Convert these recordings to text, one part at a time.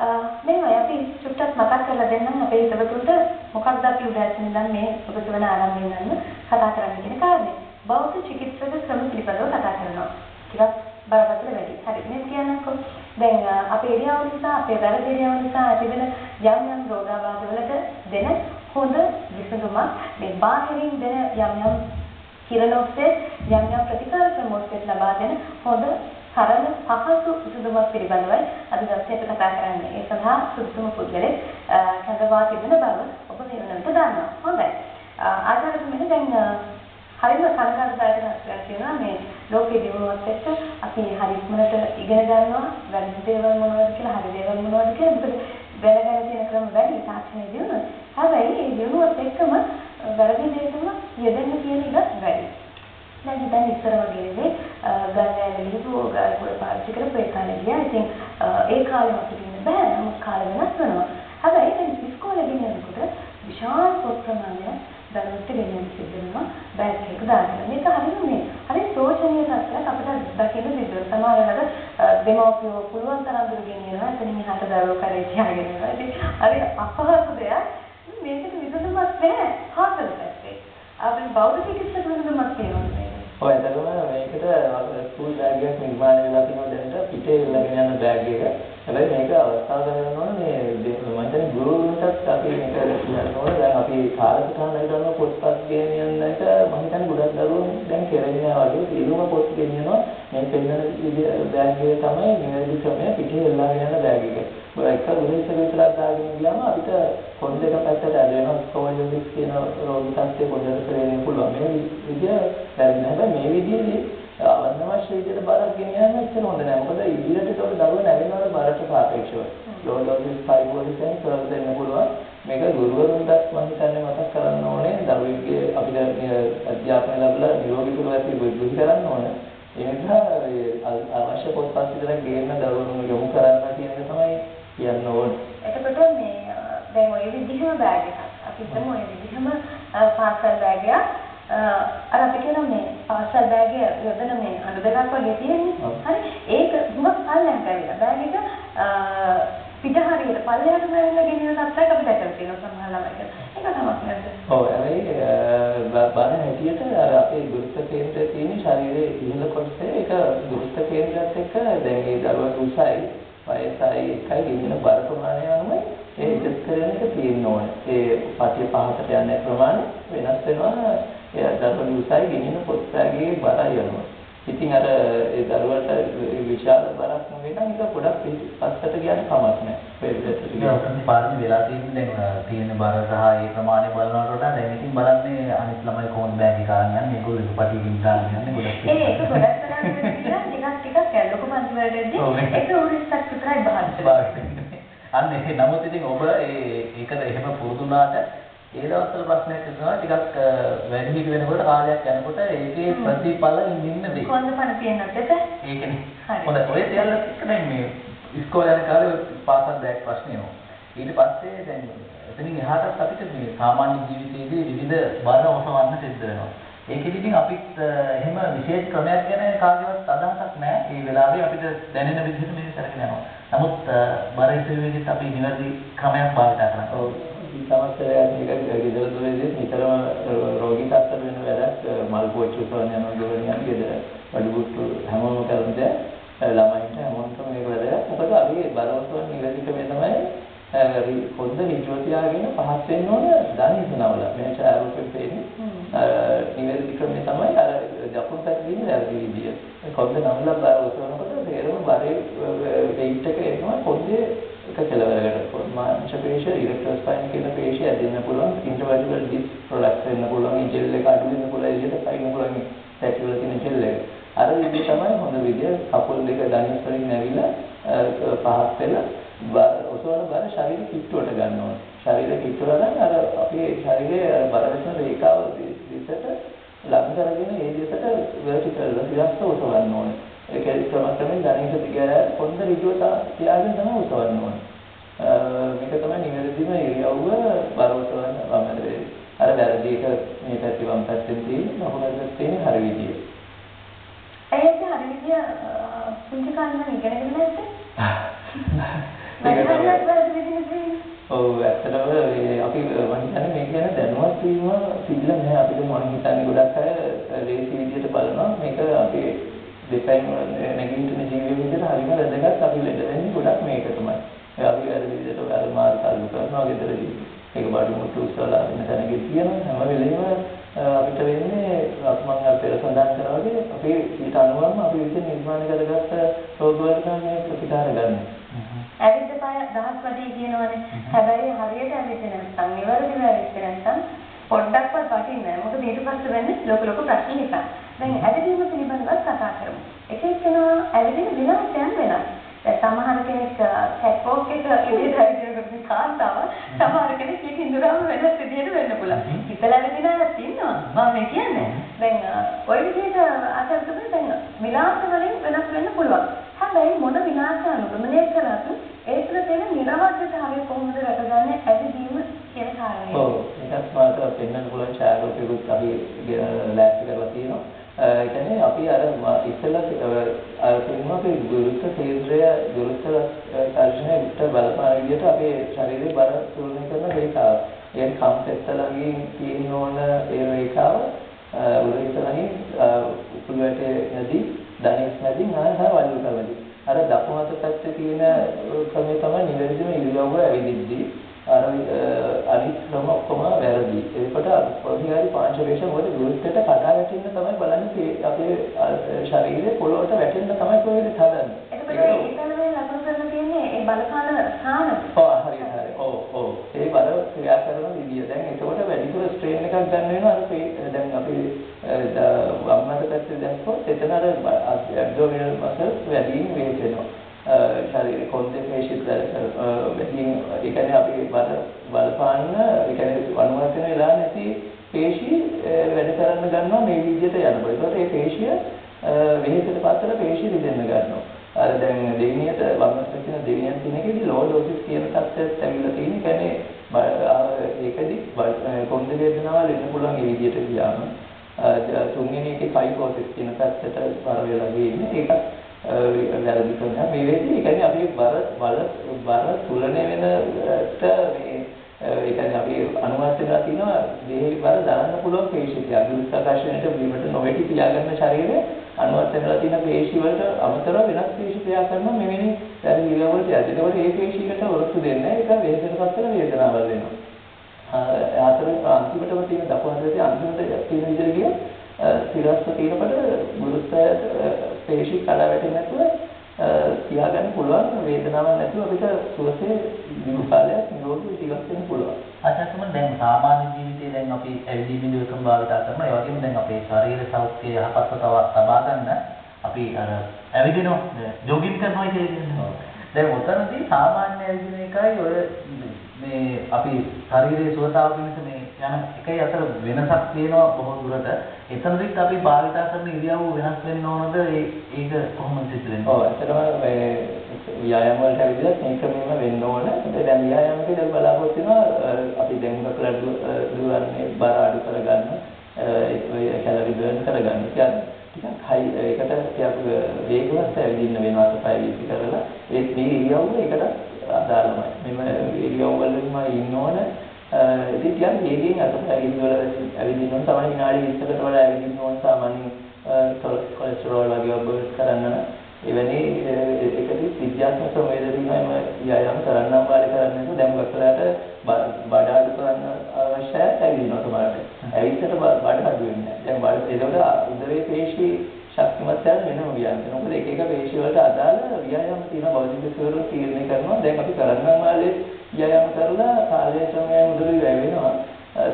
මෙහෙමයි අපි චුට්ටක් මතක් කරලා දෙන්නම් අපේ හිතවතුන්ට මොකක්ද අපි උදෑසන ඉඳන් මේ උපසවන ආරම්භයෙන් ගන්න කතා කරන්න කියන කාරණේ. බෞද්ධ චිකිත්සක ක්‍රම පිළිබඳව කතා කරනවා. ටිකක් බරපතල වැඩි. හරි. මේ කියන්නකෝ. දැන් අපේ එරියාව නිසා අපේ වැරදි එරියාව නිසා ඇතිවෙන යම් රෝගාබාධ වලට දෙන හොඳ විසඳුමක් මේ බාහිරින් දෙන යම් කිරණ ඔස්සේ යම් ප්‍රතිකාර ක්‍රම ඔස්සේ ලබා දෙන හොඳ සරල පහසු විසඳුමක් පිළිබඳවයි අද දවසේ අපි කතා කරන්නේ. ඒ සඳහා සුදුසුම පුද්ගලෙක් කැඳවා තිබෙන බව ඔබ මෙවනට දන්නවා. හොඳයි. ආචාර්යතුමනි දැන් හරිම කනගාටුදායක තත්ත්වයක් තියෙනවා මේ ලෝකයේ දියුණුවත් එක්ක අපි හරි ඉක්මනට ඉගෙන ගන්නවා වැරදි දේවල් මොනවද කියලා හරි දේවල් මොනවද කියලා මොකද දැනගන්න තියෙන ක්‍රම වැඩි තාක්ෂණයේ දියුණුව. හැබැයි මේ දියුණුවත් එක්කම වැරදි දේවල් යෙදෙන්න තියෙන ඉඩ වැඩි. දැන් ඉස්සර වගේ නෙවෙයි ගල්යන් ලියපු ගල් පාවිච්චි කරපු ඒ කාලේ ගියා. ඉතින් ඒ කාලේ අපිට ඉන්න බෑ. නමුත් කාලෙ වෙනස් වෙනවා. හැබැයි දැන් ඉස්කෝලේ ගෙනියනකොට විශාල පොත් ප්‍රමාණයක් දරුවන්ට ගෙනියන්න සිද්ධ වෙනවා. බෑග් එක දාගෙන. මේක හරි සෝචනීය තත්ත්වයක් අපිට දකින්න සිද්ධ වෙනවා. සමහර වෙලාවට දෙමව්පියෝ පුළුවන් තරම් දුර ගෙනියනවා. එතනින් එහාට දරුවෝ කරේ තියාගෙන යනවා. ඉතින් හරි අපහසු දෙයක්. මේකට විසඳුමක් නැහැ. හාසල පැත්තේ. අපි බෞද්ධ චිකිත්සක විසඳුමක් තියෙනවා. ඔය එතකොට මේකට ස්කූල් බෑග් එකක් නිර්මාණය වෙලා තියෙනවා දැනට පිටේ ඉල්ලගෙන යන බෑග් එක. හැබැයි මේක අවස්ථාව ගන්නවනේ මේ මම හිතන්නේ ගුරුවරුන්ටත් අපි මේක කියන්න ඕනේ. දැන් අපි කාලසටහන කරන පොත්පත් ගෙනියන එක මම හිතන්නේ ගොඩක් දරුවෝ දැන් කෙරෙනවා වගේ ඉරුම පොත් ගෙනියනවා. මේ පෙන්නන බෑග් එක තමයි නිවැරදි ක්‍රමය පිටේ ඉල්ලගෙන යන බෑග් එක. ඔය එක ගුරුවරයෙක් විතරක් දාගෙන ගියාම අපිට කොන් දෙක පැත්තට ඇදෙනවා ස්කෝලියොසිස් කියන රෝග තත්ත්වය පොඩ්ඩක් කරගෙන පුළුවන්. මේ විදිය දැන් හැබැයි මේ විදිහේ අනවශ්‍ය විදිහට බරක් ගෙනියන්න ඉතින් හොඳ නැහැ. මොකද ඉදිරියට ඒක දරුවෝ නැවෙනවල බරට සාපේක්ෂව. ලෝඩොසිස් ෆයිබෝසිස්ෙන් කරලා දෙන්න පුළුවන්. මේක ගුරුවරුන්ටත් මම හිතන්නේ මතක් කරන්න ඕනේ. දරුවෙක්ගේ අපිට අධ්‍යාපනය ලැබලා නිරෝගී සුව ඇති බුද්ධි කරන්න ඕනේ. ඒ නිසා අවශ්‍ය පොත්පත් විතරක් ගේන්න දරුවෝ යොමු කරන්න කියන එක තමයි කියන්න ඕනේ. එතකොට මේ දැන් ඔය විදිහම බෑග් එකක්. අපි හිතමු ඔය විදිහම පාසල් බෑග් එකක් අර අපි කියන මේ පාසල් බෑග් එක යොදන මේ අඬ දෙකක් වගේ තියෙන්නේ. හරි. ඒක හුඟක් පල්ලෙහාට ඇවිල්ලා බෑග් එක පිට හරියට පල්ලෙහාටම ඇවිල්ලා ගෙනියන තත්ත්වයක් අපි දැකලා තියෙනවා සමහර ළමයිට. ඒක තමයි නේද? ඔව්. හැබැයි බාන හැටියට අර අපේ ගුරුත්ව කේන්ද්‍රයේ තියෙන ශරීරයේ ඉහළ කොටසේ ඒක ගුරුත්ව කේන්ද්‍රයත් එක්ක දැන් ඒ දරුවා උසයි වයසයි එකයි ගෙනියන බර ප්‍රමාණය අනුව ඒ ඇඩ්ජස්ට් කරන එක තියෙන්න ඕනේ. ඒ පටිය පහකට යන ප්‍රමාණය වෙනස් වෙනවා. ඒ දරුවගේ උසයි ගෙනියන පොත් බෑගයේ බරයි අනුව. ඉතින් අර ඒ දරුවට විශාල බරක් නෙවෙයි නම් ඒක ගොඩක් පස්සට ගියන කමක් නැහැ. ඒ විදිහට ඉතින් පාරමී වෙලා තියෙන බර සහ ඒ ප්‍රමාණය බලනකොට වඩා දැන් ඉතින් බලන්නේ අනිත් ළමයි කොහොමද බෑග් එක අරන් යන්නේ මේගොල්ලෝ එක පටියකින් ගන්න යන්නේ ගොඩක්. ඒක ගොඩක් තරම් ටිකක් ලොකු මන්දිවලදී ඒක උරිස්සක් විතරයි බහන්නේ. අන්න ඒක නමුත් ඉතින් ඔබ ඒකට එහෙම පුරුදු වුණාට ඒ දවස්වල ප්‍රශ්නයක් තියෙනවා ටිකක් වැඩි හිටි වෙනකොට කාලයක් යනකොට ඒකේ ප්‍රතිඵල ඉන්න වෙයි. කොන්ද පණ තියෙනවද ඒක? ඒකනේ. හොඳයි ඔය සියල්ල එක්ක දැන් මේ ඉස්කෝලේ යන කාලේ පාසල් බෑග් ප්‍රශ්නේ එනවා. ඊට පස්සේ දැන් එතනින් එහාටත් අපිට මේ සාමාන්‍ය ජීවිතයේදී විවිධ බර ඔසවන්න සිද්ධ වෙනවා. ඒකෙදි ඉතින් අපිත් එහෙම විශේෂ ක්‍රමයක් ගැන කාගේවත් අදහසක් නැහැ. ඒ වෙලාවේ අපිට දැනෙන විදිහට මේක කරගෙන යනවා. නමුත් බර ඉතිරිවෙද්දිත් අපි නිවැරදි ක්‍රමයක් භාවිත කරනවා. ඔව්. සමස්තයක් මේක ගෙදර දොරේදී නිතරම රෝගී තත්ත්ව වෙන වැඩක් මල් පෝච්චු සොයන යන ගොඩනියන් ගෙදර වඩුබුට්ටු හැමෝම කරන දේ ළමයින්ට හැමෝටම මේක වැඩක්. මොකද අපි බලවසන නිවැරදි ක්‍රමය තමයි පොද්ද හිතුව තියාගෙන පහත් වෙන්න ඕන දනිසනවල මේ ඡායාරූපෙ පේන්නේ නිවැරදි ක්‍රමය තමයි අර ජපුන් පැත්තේ වැරදි විදිය. කොද්ද නම්ලා බලවසනකොට තේරෙන බරේ වෙයිට් එක එනවා පොද්දේ එක කෙලවරකට මාංශ පේශිය ඉලෙක්ට්‍රෝස්පයින් කියන පේශිය ඇදෙන්න පුළුවන් ඉන්ටර්වැලුවල් ඩිස්ක් ප්‍රොඩක්ට් වෙන්න පුළුවන් ජෙල් එක අඩු වෙන්න පුළුවන් එළියට පයින්න පුළුවන් පැටිවල තියෙන ජෙල් එක. අර විදිහ තමයි හොඳ විදිය කකුල් දෙක දණිස් වලින් නැවිලා පහත් වෙලා ඔසවන බර ශරීර කිට්ටුවට ගන්න ඕනේ. ශරීර කිට්ටුව නම් අර අපේ ශරීරයේ බර වෙන රේඛාව දිසට ලඟ කරගෙන ඒ දිසට vertical සිරස්ත ඔසවන්න ඕනේ. ඒක ක්‍රමයෙන් දැනෙන්න තියලා පොන්ද ඍජුව තියාගෙන තමයි උසවන්න ඕනේ. මේක තමයි නිවැරදිම ඉරියව්ව බර උසවන්න වමනේ. අර වැරදි එක මේ පැත්තේ වම් පැත්තෙන් තියෙන මොහොතක් තියෙන හරි විදිය. ඒක හරි විදිය පුංචි කාලේ නම් ඉගෙනගෙන නැද්ද? ඔව් ඇත්තටම අපි මම හිතන්නේ මේ කියන්නේ දැනුවත් වීම පිළිල නැහැ අපිට මම හිතන්නේ ගොඩක් අය ලේසි විදියට බලනවා මේක අපි දෙපැයින් නැගිටින ජීවිතය විදිහට හරිම වැදගත් අපි ලෙඩ වෙන්නේ ගොඩක් මේක තමයි. අපි වැරදි විදිහට වැරදි මාර්ග කල්ප කරනවා ගෙදරදී. ඒක බඩු මුට්ටු උස්සලා වෙන තැනක තියෙනවා හැම වෙලෙම අපිට වෙන්නේ මම අර පෙර සඳහන් කරා වගේ අපි 90%ම අපි විසින් නිර්මාණය කරගත්ත රෝග වලට මේ ප්‍රතිකාර ගන්න. ඇවිත් පාය දහස් වැඩි කියනවනේ. හැබැයි හරියට ඇවිත් නැත්නම් නිවැරදිව ඇවිත් නැත්නම් පොඩ්ඩක්වත් වටින්නේ නැහැ. මොකද ඊට පස්සේ වෙන්නේ ලොකු ප්‍රශ්න නිසා. දැන් ඇවිදීම පිළිබඳව කතා කරමු. එක එක්කෙනා ඇවිදින විලාසයන් වෙනස්. සමහර කෙනෙක් කැට්වොක් එක ඉදිරියට ඇවිදිනකොට කාන්තාව සමහර කෙනෙක් ඊට ඉඳුරාම වෙනස් විදියට වෙන්න පුළුවන්. හිතලා ඇවිදින අයත් ඉන්නවා. මම මේ කියන්නේ. දැන් ওই විදිහට අතල්තුනේ දැන් විලාස වලින් වෙනස් වෙන්න පුළුවන්. හැබැයි මොන විලාස අනුගමනය කරත් ඒ තුළ තියෙන නිර්වද්‍යතාවය කොහොමද රැකගන්නේ ඇවිදීම කියන කාරණය. ඔව් ඒකත් මාතෘ පෙන්වන්න පුළුවන් ඡායාරූපයකුත් අපි ලෑස්ති කරලා තියෙනවා. ඒ කියන්නේ අපි අර ඉස්සෙල්ලා අර කියනවා අපි ගුරුත්ව කේන්ද්‍රය ගුරුත්ව ආකර්ෂණයට බලපාන විදිහට අපේ ශරීරයේ බර තුලනය කරන රේඛාව. ඒ කම්පෙත්තලගේ තියෙන ඕන ඒ රේඛාව උරහිතලගේ උකුලට නැදී ධනිස් නැදී නායහ වලු කරවලු. අර දකුණු අත පැත්තේ තියෙන ක්‍රමය තමයි නිවැරදිම ඉරියව්ව ඇවිදිද්දී අර අනිත් ක්‍රම ඔක්කොම වැරදි. ඒකට පොඩිහරි පාංශවේශ මොකද ගුරුත්වයට කඩා වැටෙන්න තමයි බලන්නේ අපේ ශරීරයේ පොළොවට වැටෙන්න තමයි කොහෙද හදන්නේ. එතකොට ඊතලමේ ලකුණු කරලා තියෙන්නේ ඒ බලපාන ස්ථාන. ඔව් හරියට හරි. ඔව් ඒ බල ක්‍රියා කරන විදිය. දැන් ඒකට වැඩිපුර ස්ට්‍රේන් එකක් ගන්න වෙනවා අර දැන් අපි වම්මත පැත්තේ දැක්කොත් එතන අර ඇබ්ඩොමිනල් මසල්ස් වැඩිම වේග වෙනවා. ශරීර කොන්සන්ට්‍රේෂන් වැඩිම ඒ කියන්නේ අපි බලපාන්න ඒ කියන්නේ අනුමත වෙන වෙලා නැති පේශි වැඩ කරන්න ගන්නවා මේ විදිහට යනකොට. ඒකට ඒ පේශිය වෙහෙසට පස්සට පේශි රිදෙන්න ගන්නවා. අර දැන් දෙවිනියට වම්මත කියන දෙවියන් කෙනෙක්ගේ ලෝ ඩෝසිස් කියන තත්ත්වයට ඇවිල්ලා තියෙන කියන්නේ ඒකදී කොන්ද වේදනාවල් එන්න පුළුවන් මේ විදිහට ගියාම තුන්වෙනි එකේ සයිකෝසිස් කියන පැත්තට බර වෙලා ගියේ. ඒකත් වැරදි කරනවා. මේ වෙද්දී ඒ කියන්නේ අපි බර තුලණය වෙනට මේ ඒ කියන්නේ අපි අනුමත වෙලා තිනවා දෙහි බර දාන්න පුළුවන් පේශිය. අගුරුත්වාකර්ෂණයට වීමට නොවැටි තියාගන්න ශරීරයේ අනුමත වෙලා තියෙන පේශි වලට අමතරව වෙනස් පේශි ක්‍රියා කරනවා මෙවැනි දැන් ඉරියව්වලට. ඒකවල මේ පේශියකට ඔරොත්තු දෙන්නේ ඒක වේදනකට පස්සට වේදනාවල් වෙනවා. අන්තිමටම තියෙන දකුණට අන්තිමට තියෙන විදිහට ගිය සිරස්ස තියෙනකොට ගුරුත්වයට පේශි කඩා වැටෙන්නේ නැතුව තියාගන්න පුළුවන් වේදනාවක් නැතුව අපිට සුවසේ දිගු කාලයක් නිරෝගී ජීවත් වෙන්න පුළුවන්. අචාතුම දැන් සාමාන්‍ය ජීවිතයේ දැන් අපි ඇවිදීමේ උතුම් භාවිත කරනවා. ඒ වගේම දැන් අපේ ශරීර සෞඛ්‍යය යහපත්ව තබා ගන්න අපි අර ඇවිදිනවා ජොගින් කරනවා කියන්නේ. දැන් උතරදී සාමාන්‍ය ඇවිදින එකයි ඔය මේ අපි ශරීරයේ සුවතාව පිණිස මේ යන එකයි අතර වෙනසක් තියෙනවා බොහෝ දුරට. එතනදිත් අපි භාවිත කරන ඉරියව්ව වෙනස් වෙන්න ඕනද? ඒක කොහොමද සිද්ධ වෙන්නේ? ඔව් ඇත්තටම මේ ව්‍යායාම වලට ඇවිදලා මේ ක්‍රමෙම වෙන්න ඕන. දැන් ව්‍යායාමකදී බලාපොරොත්තු වෙනවා අපි දැන් හුඟක් දුරන්නේ බර අඩු කරගන්න ඔය කැලරි බර්න් කරගන්න. ටිකක් හයි ඒකට ටිකක් වේගවත් ඇවිදින්න වෙනවා පය වීසි කරලා ඒ ඉරියව්ව ඒකට අදාළමයි. මෙන්න ඉරියව් වලින්ම ඉන්න ඕන. ඉතින් ටිකක් වේගයෙන් අතපය ඇවිදින්න ඕන. තමයි විනාඩි 20කට වඩා ඇවිදින්න ඕන. සාමාන්‍ය කොලෙස්ටරෝල් වගේ බර්න් කරන්න එවැනි ඒකදී විද්‍යාත්මක ක්‍රමවේද තියෙනවා ව්‍යායාම කරන්නම් වාලේ කරන්නේ දැන් ගොඩකට බඩ අඩු කරන්න අවශ්‍යයි ඇවිදිනවා තමයි. ඇවිත්තට බඩ අඩු වෙන්නේ නැහැ. දැන් බඩ ඒකට උදරයේ පේශි ශක්තිමත් යන වෙනම ව්‍යායාම. මොකද එක එක පේශි වලට අදාළ ව්‍යායාම තියෙන බෞද්ධ ස්වරූප තීරණය කරනවා. දැන් අපි කරන්නම් වාලේ ව්‍යායාම කරලා කාලය ශ්‍රමයෙන් උදරේ වැවෙනවා.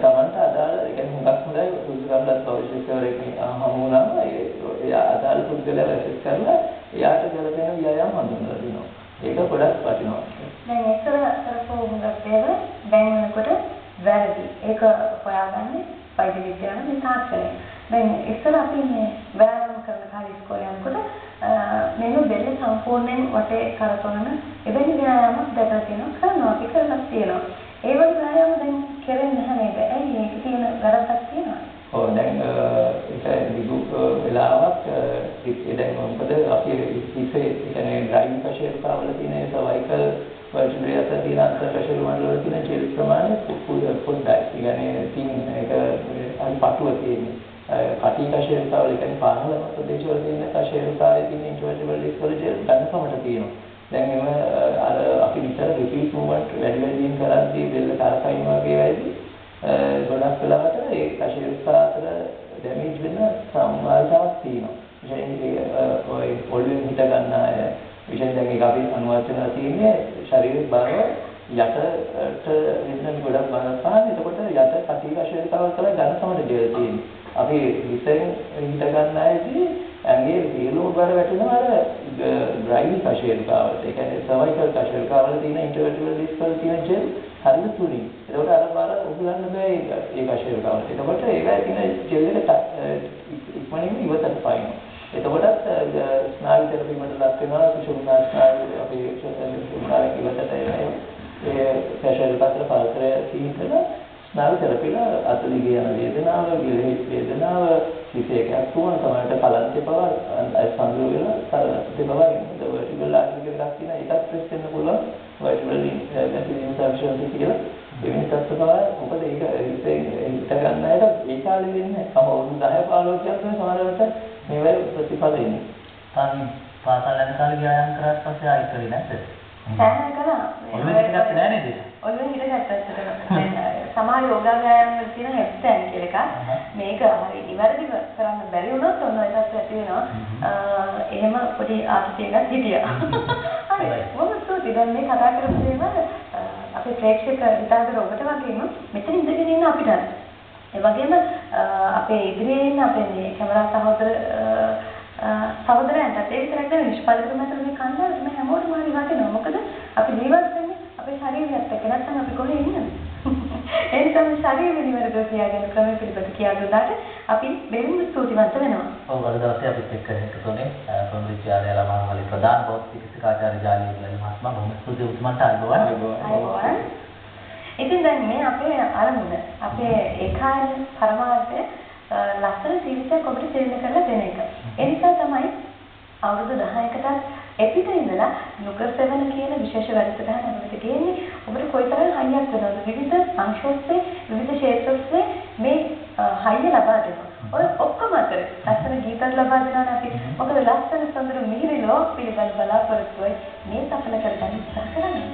තමන්ට අදාළ ඒ කියන්නේ හුඟක් හොඳයි උසුගම්ලත් පෞෂිකවරයෙක් හමු වුණාම ඒ අදාළ පුද්ගලයා රැස් කරලා එයාට ගැලපෙන ව්‍යායාම හඳුන්වලා දෙනවා. ඒක ගොඩක් වටිනවා. දැන් ඉස්සර කරපු හුඟක් දේවල් දැන් වෙනකොට වැරදි. ඒක හොයාගන්නේ වෛද්‍ය විද්‍යාවේ තාක්ෂණය. දැන් ඉස්සර අපි මේ ව්‍යායාම කරන කාලේ ඉස්කෝලේ යනකොට මෙන්න බෙල්ල සම්පූර්ණයෙන් වටේ කරකවන එවැනි ව්‍යායාමයක් දැකලා තියෙනවා කරනවා අපි කරලා තියෙනවා. ඒ වගේ ව්‍යායාම දැන් කරන්නේ නැහැ නේද? ඇයි මේක තියෙන වැරද්දක් තියෙනවා? ඔව් දැන් ඒක විදු වෙලාවක් දැන් මොකද අපි ඉස්සේ කියන්නේ ඩ්‍රයිවිං පශේරතාවල තියෙන සර්වයිකල් වර්චුවල් රියැලිටි තියෙන අන්තර්ජාල මණ්ඩල වල තියෙන ජෙල් ප්‍රමාණය පොඩ්ඩයි. ඒ කියන්නේ තින් එක අනි පටුව තියෙන්නේ. කටි කෂේරුකාවල කියන්නේ පානල ප්‍රදේශවල තියෙන කෂේරුකාවේ තියෙන ඉන්ටර්වර්ටිබල් ඩිස්ක් වල ජෙල් ගන්නකමට තියෙනවා. දැන් එම අර අපි විතර රිපීට් මූවමන්ට් වැඩි වැඩියෙන් කරද්දී බෙල්ල කරකවීම වගේ වැඩි ගොඩක් වෙලාවට ඒ කෂේරුකා අතර ඩැමේජ් වෙන සම්භාවිතාවක් තියෙනවා. විශේෂයෙන් ඔය ඔළුවෙන් හිට ගන්න අය විශේෂයෙන් දැන් ඒක අපි අනුවාද කරලා තියෙන්නේ ශරීරයේ බර යටට වෙන ගොඩක් බලපාන. එතකොට යට කටි කෂේරුකාවල තමයි ගන්න සමට ජෙල් තියෙන්නේ. අපි හිතෙන් හිට ගන්න අයදී ඇඟේ සියලුම බර වැටෙනවා අර ග්‍රයිවි කෂේරුකාවලට. ඒ කියන්නේ සර්වයිකල් කෂේරුකාවල තියෙන ඉන්ටර්වර්ටිබල් ඩිස්ක් වල තියෙන ජෙල් හරියට තුනි. ඒකට අර බර උහුලන්න බෑ ඒ කෂේරුකාවලට. එතකොට ඒකයි තියෙන ජෙල් එක ඉක්මනින් ඉවතට පායිනවා. එතකොටත් ස්නායු තෙරපීමට ලක් වෙනවා සුෂුම්නා ස්නායු අපි සුෂුම්නාවේ ඉවතට එනවා. ඒ කෂේරුකාවල පාත්‍රය සීතල ස්නායු තෙරපිලා අතලිගේ යන වේදනාව, ගිලෙහි වේදනාව, සිතේකක් තුන තමයි කලන්තේ බව සම්බන්ධ වෙලා කරන්නේ බව නේද? වර්ටිබල් ආර්ටිකල් එකක් තියෙන එකක් ප්‍රෙස් කරන්න පුළුවන් වර්ටිබල් ඉන්සර්ෂන් කියලා. එවැනි තත්ත්ව තමයි මොකද ඒක හිත ගන්න අයට ඒ කාලේ වෙන්නේ අවුරුදු 10 15 කියන්නේ සමහරවිට මේ වගේ ප්‍රතිඵල එන්නේ. තාම පාසල් යන කාලේ ව්‍යායාම කරාට පස්සේ ආයෙත් කරේ නැද්ද? සෑහෙන කළා. ඔළුවෙන් හිටගත්තේ නැහැ නේද? ඔළුවෙන් හිටගත්තා. සමහර යෝගා ව්‍යායාම වල තියෙන හෙප්ටන් කියලා එකක්. මේක හරි ඉවරදිව කරන්න බැරි වුණොත් ඔන්න ඒකත් ඇති වෙනවා. එහෙම පොඩි ආර්ථිකයක් හිටියා. හරි. මොකද සෝති දැන් මේ කතා කරපු දේවල් අපේ ප්‍රේක්ෂක හිතාගෙන ඔබට වගේම මෙතන ඉඳගෙන ඉන්න අපිට. ඒ වගේම අපේ ඉදිරියේ ඉන්න අපේ මේ කැමරා සහෝදරයන්ට ඒ විතරක් නෙවෙයි නිෂ්පාදක මතර මේ කණ්ඩායම මේ හැමෝටම හරි වටිනවා. මොකද අපි ජීවත් වෙන්නේ අපේ ශරීරයත් එක්ක. නැත්නම් අපි කොහේ ඉන්නද? ඒ නිසා මේ ශරීරය නිවැරදිව තියාගෙන ක්‍රම පිළිපද කියා දුන්නාට අපි බෙහෙවින් ස්තුතිවන්ත වෙනවා. ඔව් අද දවසේ අපිත් එක්ක එකතුනේ ප්‍රමුඛාචාර්ය ළමාංගලේ ප්‍රධාන භෞතික චිකිත්සකාචාර්ය ජාලී විලන් මහත්මයා බොහොම ස්තුතියි උතුමන්ට අයබෝවන්. ඉතින් දැන් මේ අපේ ආරම්භය අපේ ඒකායන පරමාර්ථය ලස්සන ජීවිතයක් ඔබට සිරින කරලා දෙන එක. ඒ නිසා තමයි අවුරුදු 10කටත් එපිට ඉඳලා නුගර් සෙවන කියන විශේෂ වැඩසටහන අපිට ගේන්නේ. ඔබට කොයිතරම් හයියක් වෙනවද? විවිධ අංශෝස්සේ විවිධ ක්ෂේත්‍රෝස්සේ මේ හයිය ලබා දෙනවා. ඔය ඔක්කොම අතර ලස්සන ගීතත් ලබා දෙනවා අපි. මොකද ලස්සන සොඳුරු මිහිරි ලෝක පිළිබඳ බලාපොරොත්තුවයි මේ සඵල කරගන්න උත්සාහ කරන්නේ.